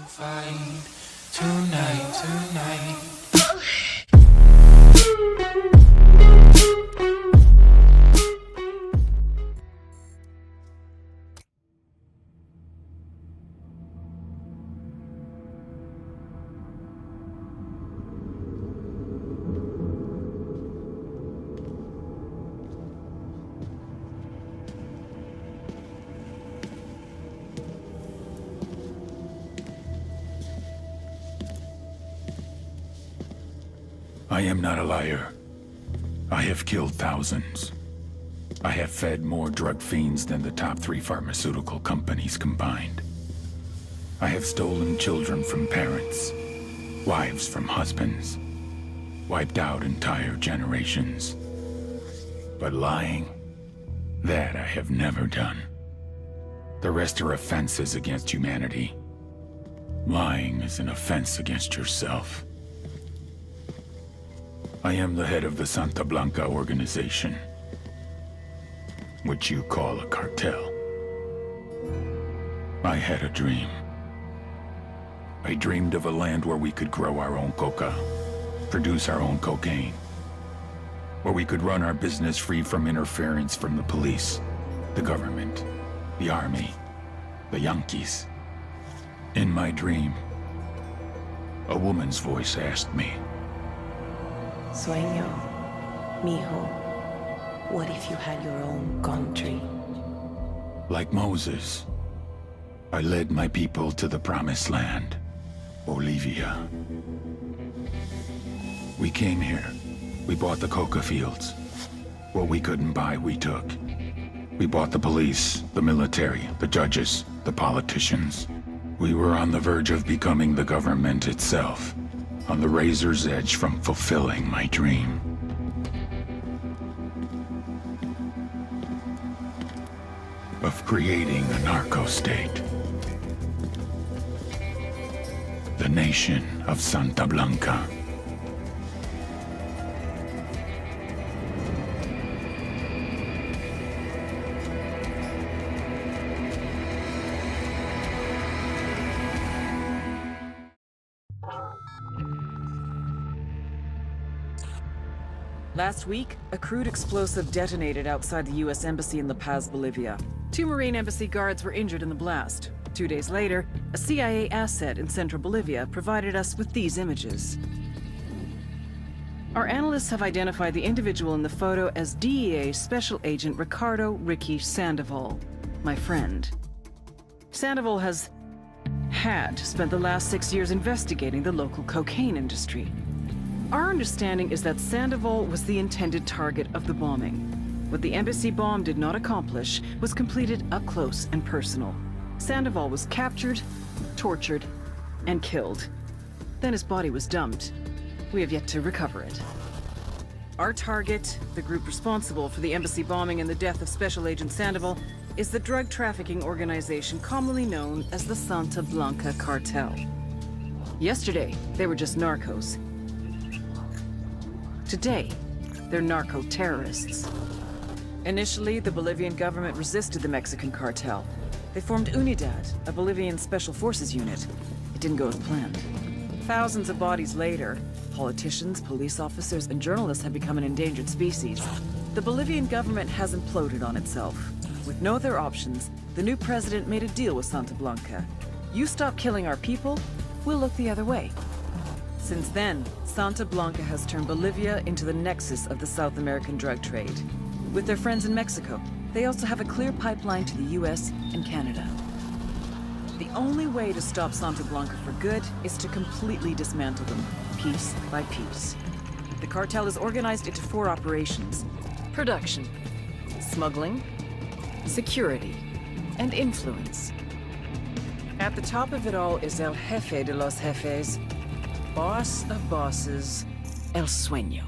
fight tonight. I am not a liar. I have killed thousands. I have fed more drug fiends than the top 3 pharmaceutical companies combined. I have stolen children from parents, wives from husbands, wiped out entire generations. But lying, that I have never done. The rest are offenses against humanity. Lying is an offense against yourself. I am the head of the Santa Blanca organization, which you call a cartel. I had a dream. I dreamed of a land where we could grow our own coca, produce our own cocaine, where we could run our business free from interference from the police, the government, the army, the Yankees. In my dream, a woman's voice asked me, Sueño, mijo, what if you had your own country? like Moses, I led my people to the promised land, Bolivia. We came here. We bought the coca fields. What we couldn't buy, we took. We bought the police, the military, the judges, the politicians. We were on the verge of becoming the government itself, on the razor's edge from fulfilling my dream. Of creating a narco-state. The nation of Santa Blanca. Last week, a crude explosive detonated outside the U.S. Embassy in La Paz, Bolivia. 2 Marine Embassy guards were injured in the blast. 2 days later, a CIA asset in central Bolivia provided us with these images. Our analysts have identified the individual in the photo as DEA Special Agent Ricardo Ricky Sandoval, my friend. Sandoval had spent the last 6 years investigating the local cocaine industry. Our understanding is that Sandoval was the intended target of the bombing. What the embassy bomb did not accomplish was completed up close and personal. Sandoval was captured, tortured, and killed. Then his body was dumped. We have yet to recover it. Our target, the group responsible for the embassy bombing and the death of Special Agent Sandoval, is the drug trafficking organization commonly known as the Santa Blanca Cartel. Yesterday, they were just narcos. Today, they're narco-terrorists. Initially, the Bolivian government resisted the Mexican cartel. They formed Unidad, a Bolivian special forces unit. It didn't go as planned. Thousands of bodies later, politicians, police officers, and journalists have become an endangered species. The Bolivian government has imploded on itself. With no other options, the new president made a deal with Santa Blanca. You stop killing our people, we'll look the other way. Since then, Santa Blanca has turned Bolivia into the nexus of the South American drug trade. With their friends in Mexico, they also have a clear pipeline to the US and Canada. The only way to stop Santa Blanca for good is to completely dismantle them, piece by piece. The cartel is organized into 4 operations: production, smuggling, security, and influence. At the top of it all is El Jefe de los Jefes, boss of bosses, El Sueño.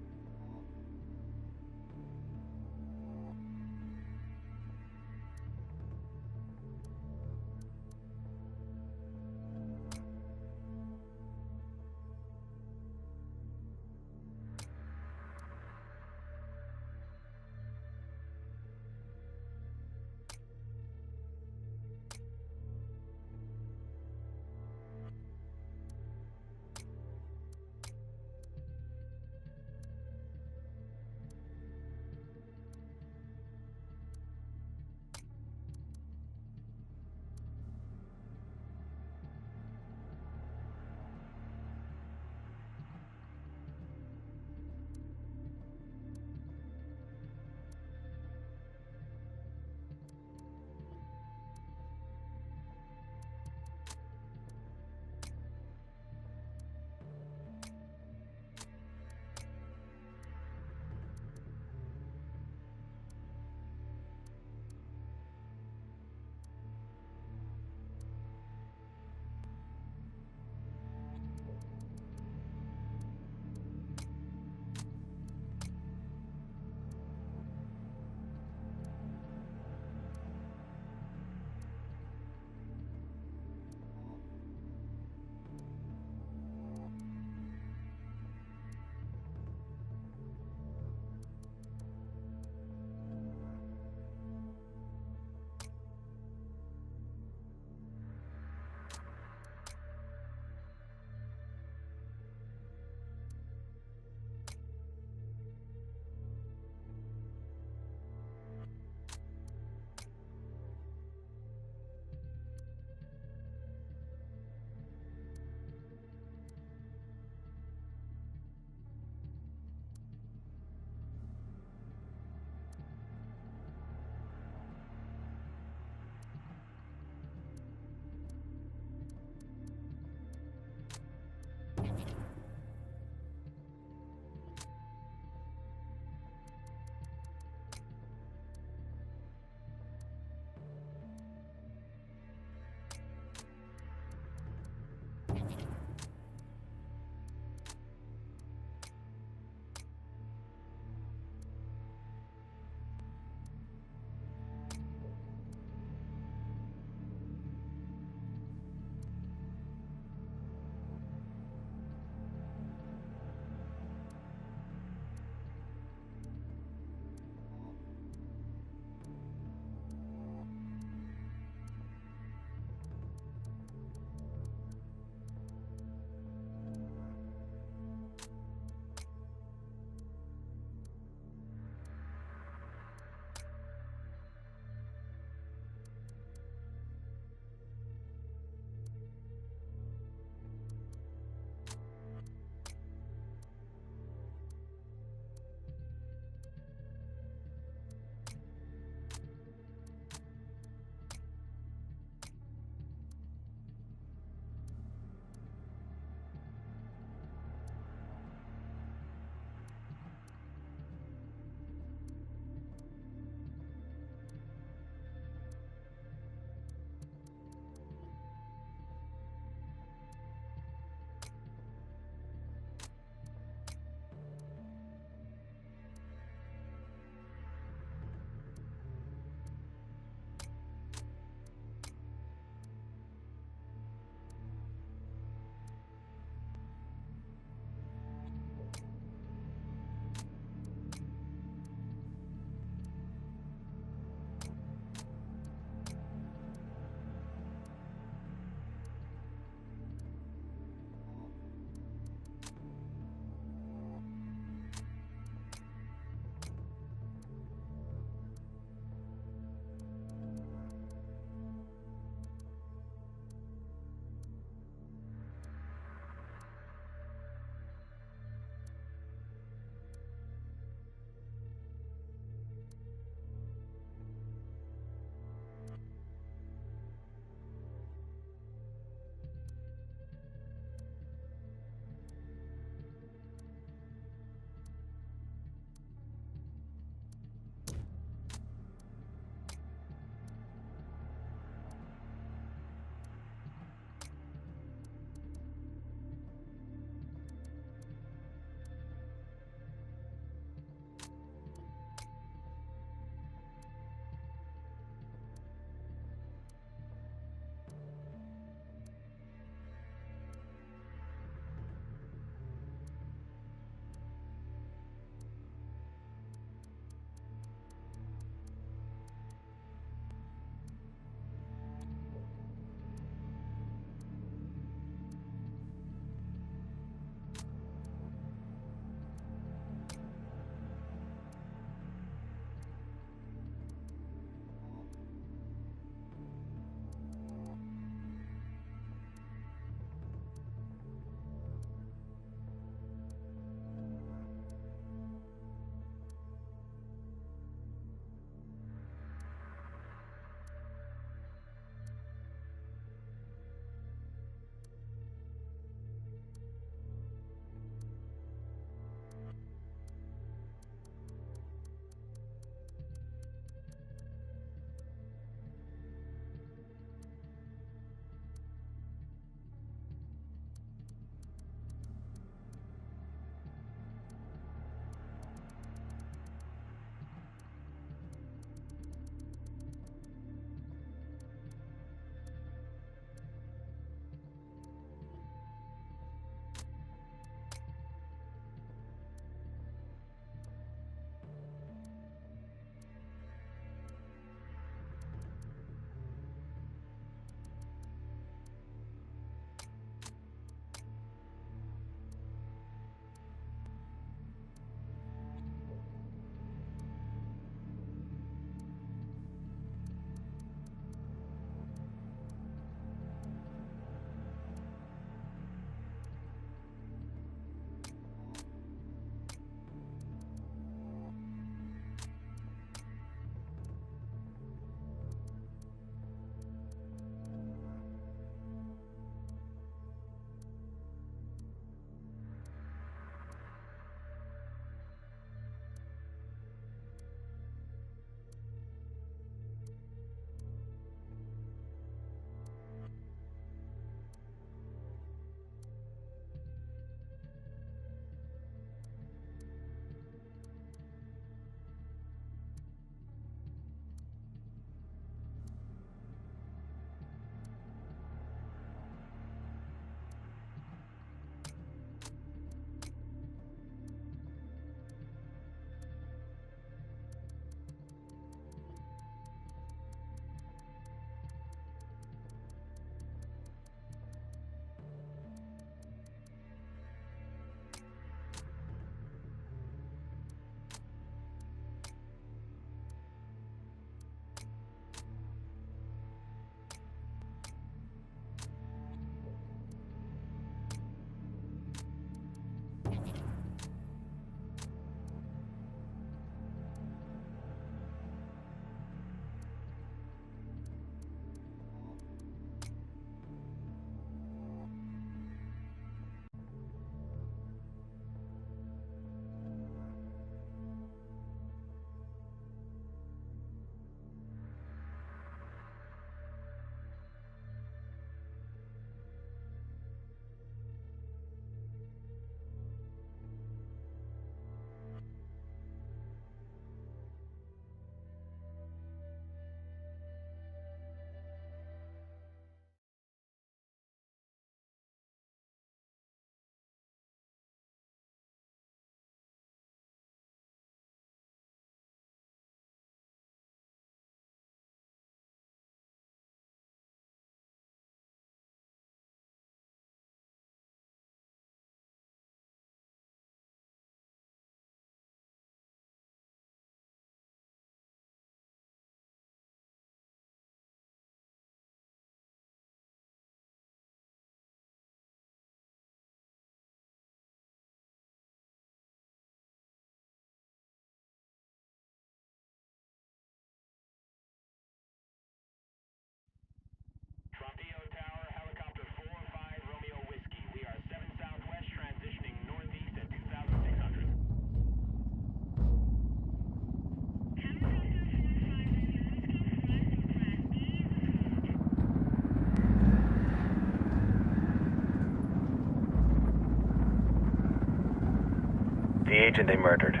The agent they murdered.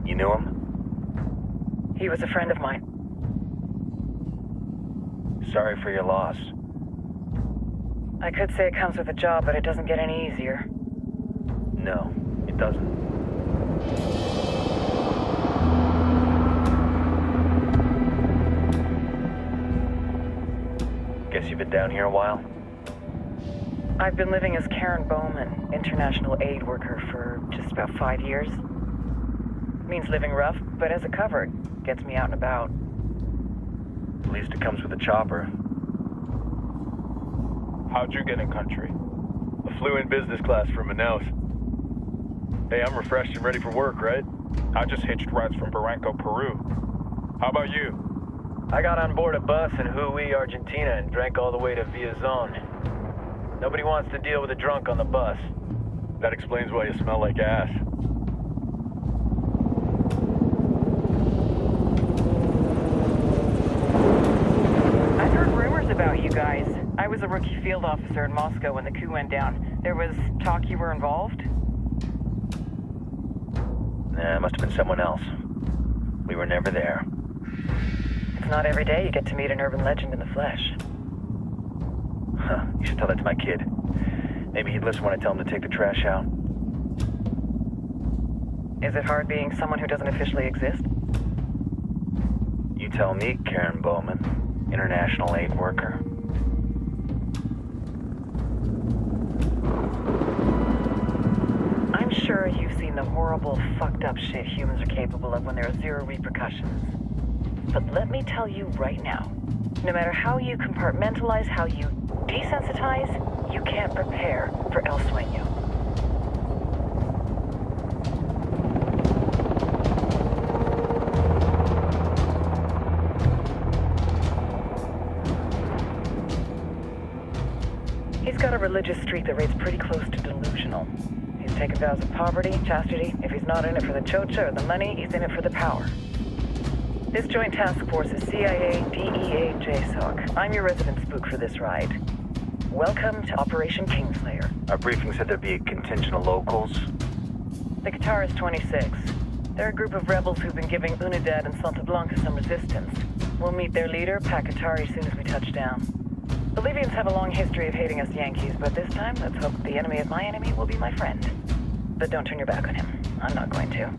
You knew him? He was a friend of mine. Sorry for your loss. I could say it comes with a job, but it doesn't get any easier. No, it doesn't. Guess you've been down here a while? I've been living as Karen Bowman, international aid worker, for just about 5 years. Means living rough, but as a cover, gets me out and about. At least it comes with a chopper. How'd you get in country? I flew in business class from Manaus. Hey, I'm refreshed and ready for work, right? I just hitched rides from Barranco, Peru. How about you? I got on board a bus in Hui, Argentina, and drank all the way to Villazon. Nobody wants to deal with a drunk on the bus. That explains why you smell like ass. I've heard rumors about you guys. I was a rookie field officer in Moscow when the coup went down. There was talk you were involved? Nah, it must have been someone else. We were never there. It's not every day you get to meet an urban legend in the flesh. Huh, you should tell that to my kid. Maybe he'd listen when I tell him to take the trash out. Is it hard being someone who doesn't officially exist? You tell me, Karen Bowman, international aid worker. I'm sure you've seen the horrible, fucked up shit humans are capable of when there are zero repercussions. But let me tell you right now, no matter how you compartmentalize, how you desensitize, you can't prepare for El Sueño. He's got a religious streak that rates pretty close to delusional. He's taken vows of poverty, chastity. If he's not in it for the chocha or the money, he's in it for the power. This joint task force is CIA, DEA, JSOC. I'm your resident spook for this ride. Welcome to Operation Kingslayer. Our briefing said there'd be a contingent of locals. The Qatar is 26. They're a group of rebels who've been giving Unidad and Santa Blanca some resistance. We'll meet their leader, Pakatari, soon as we touch down. Bolivians have a long history of hating us Yankees, but this time, let's hope the enemy of my enemy will be my friend. But don't turn your back on him. I'm not going to.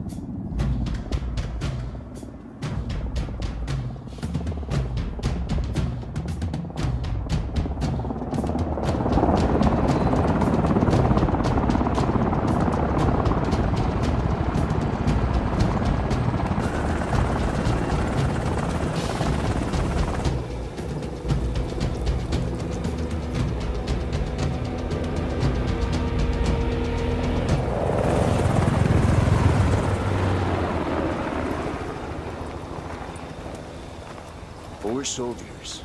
Soldiers.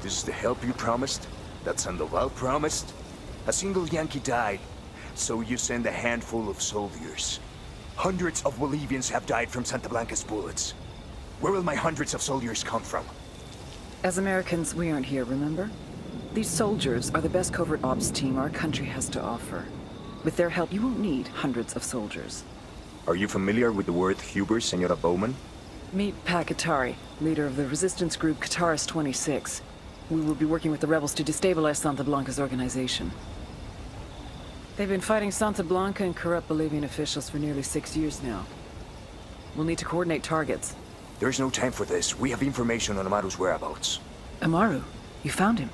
This is the help you promised? That Sandoval promised? A single Yankee died, so you send a handful of soldiers. Hundreds of Bolivians have died from Santa Blanca's bullets. Where will my hundreds of soldiers come from? As Americans, we aren't here, remember? These soldiers are the best covert ops team our country has to offer. With their help, you won't need hundreds of soldiers. Are you familiar with the word hubris, Senora Bowman? Meet Pakatari, leader of the resistance group Qatar's 26. We will be working with the rebels to destabilize Santa Blanca's organization. They've been fighting Santa Blanca and corrupt Bolivian officials for nearly 6 years now. We'll need to coordinate targets. There's no time for this. We have information on Amaru's whereabouts. Amaru? You found him?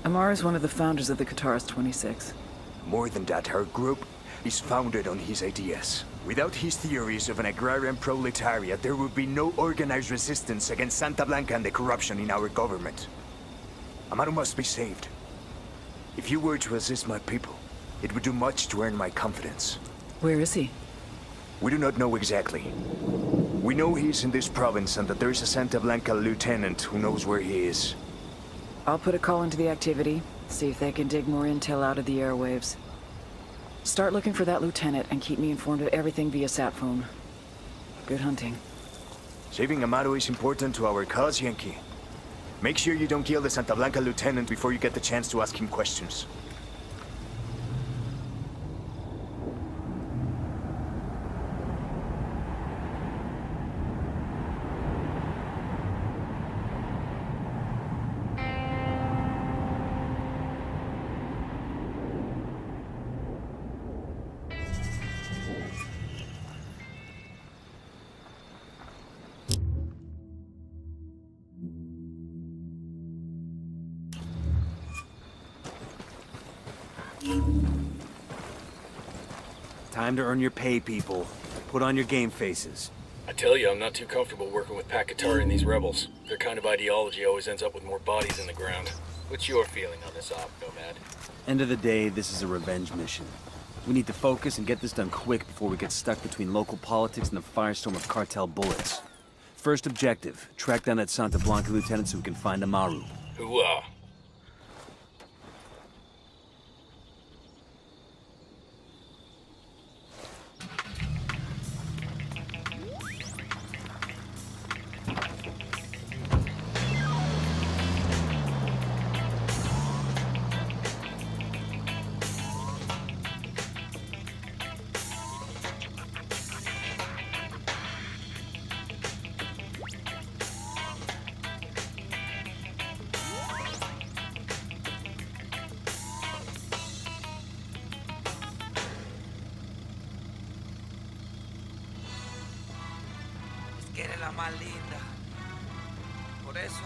Amaru is one of the founders of the Qatar's 26. More than that, her group is founded on his ideas. Without his theories of an agrarian proletariat, there would be no organized resistance against Santa Blanca and the corruption in our government. Amaru must be saved. If you were to assist my people, it would do much to earn my confidence. Where is he? We do not know exactly. We know he's in this province and that there is a Santa Blanca lieutenant who knows where he is. I'll put a call into the activity, see if they can dig more intel out of the airwaves. Start looking for that lieutenant and keep me informed of everything via sat phone. Good hunting. Saving Amaru is important to our cause, Yankee. Make sure you don't kill the Santa Blanca lieutenant before you get the chance to ask him questions. Time to earn your pay, people. Put on your game faces. I tell you, I'm not too comfortable working with Pakatari and these rebels. Their kind of ideology always ends up with more bodies in the ground. What's your feeling on this op, Nomad? End of the day, this is a revenge mission. We need to focus and get this done quick before we get stuck between local politics and the firestorm of cartel bullets. First objective, track down that Santa Blanca lieutenant so we can find Amaru. Hooah! Que eres la más linda. Por eso